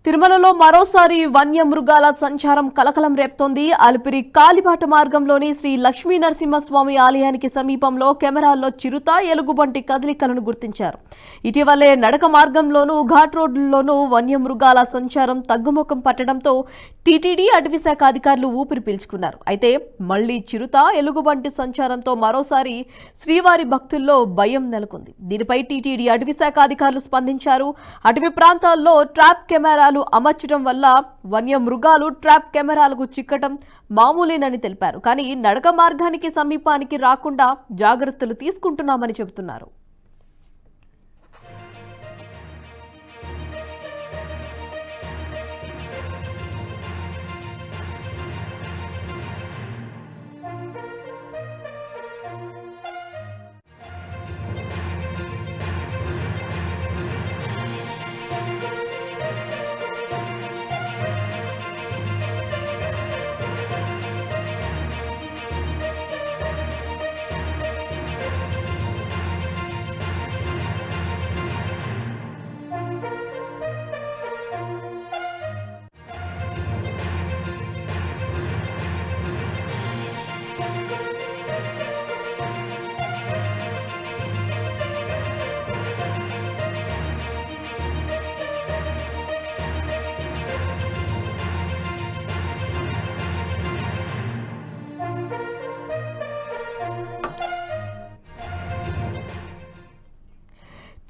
తిరుమలలో మరోసారి వన్యమృగాల సంచారం కలకలం రేపుతోంది. అలిపిరి కాలిబాట మార్గంలోని శ్రీ లక్ష్మీ నరసింహస్వామి ఆలయానికి సమీపంలో కెమెరాల్లో చిరుత, ఎలుగుబంటి కదలికలను గుర్తించారు. ఇటీవలే నడక మార్గంలోనూ ఘాట్ రోడ్లలోనూ వన్యమృగాల సంచారం తగ్గుముఖం పట్టడంతో టీటీడీ అటవీశాఖ అధికారులు ఊపిరి పీల్చుకున్నారు. అయితే మళ్లీ చిరుత, ఎలుగుబంటి సంచారంతో మరోసారి శ్రీవారి భక్తుల్లో భయం నెలకొంది. దీనిపై టీటీడీ అటవీశాఖ అధికారులు స్పందించారు. అటవీ ప్రాంతాల్లో ట్రాప్ కెమెరాలు అమర్చడం వల్ల వన్యమృగాలు ట్రాప్ కెమెరాలకు చిక్కటం మామూలేనని తెలిపారు. కానీ నడక మార్గానికి సమీపానికి రాకుండా జాగ్రత్తలు తీసుకుంటున్నామని చెబుతున్నారు.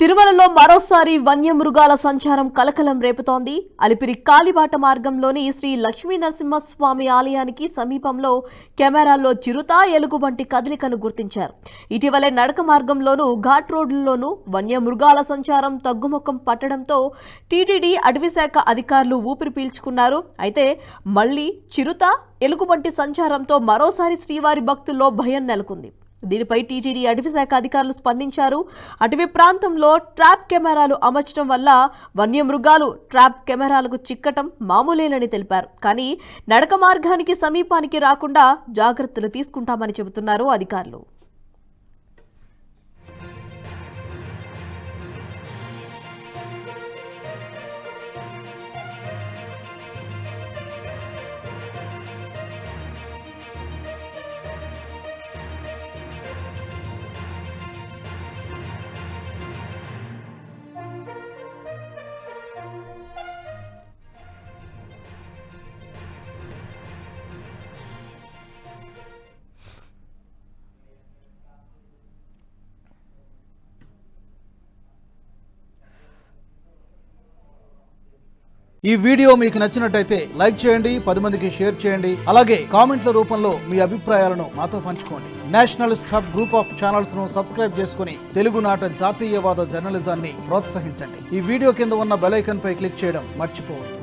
తిరుమలలో మరోసారి వన్యమృగాల సంచారం కలకలం రేపుతోంది. అలిపిరి కాలిబాట మార్గంలోని శ్రీ లక్ష్మీ నరసింహస్వామి ఆలయానికి సమీపంలో కెమెరాల్లో చిరుత, ఎలుగుబంటి కదలికను గుర్తించారు. ఇటీవలే నడక మార్గంలోనూ ఘాట్ రోడ్లలోనూ వన్యమృగాల సంచారం తగ్గుముఖం పట్టడంతో టీటీడీ అటవీశాఖ అధికారులు ఊపిరి పీల్చుకున్నారు. అయితే మళ్లీ చిరుత, ఎలుగుబంటి సంచారంతో మరోసారి శ్రీవారి భక్తుల్లో భయం నెలకొంది. దీనిపై టీటీడీ అటవీశాఖ అధికారులు స్పందించారు. అటవీ ప్రాంతంలో ట్రాప్ కెమెరాలు అమర్చడం వల్ల వన్యమృగాలు ట్రాప్ కెమెరాలకు చిక్కటం మామూలేనని తెలిపారు. కానీ నడక మార్గానికి సమీపానికి రాకుండా జాగ్రత్తలు తీసుకుంటామని చెబుతున్నారు అధికారులు. ఈ వీడియో మీకు నచ్చినట్టయితే లైక్ చేయండి, 10 మందికి షేర్ చేయండి. అలాగే కామెంట్ల రూపంలో మీ అభిప్రాయాలను మాతో పంచుకోండి. Nationalist hub group of channels ను సబ్స్క్రైబ్ చేసుకుని తెలుగునాట జాతీయవాద జర్నలిజాన్ని ప్రోత్సహించండి. ఈ వీడియో కింద ఉన్న బెల్ ఐకాన్ పై క్లిక్ చేయడం మర్చిపోవద్దు.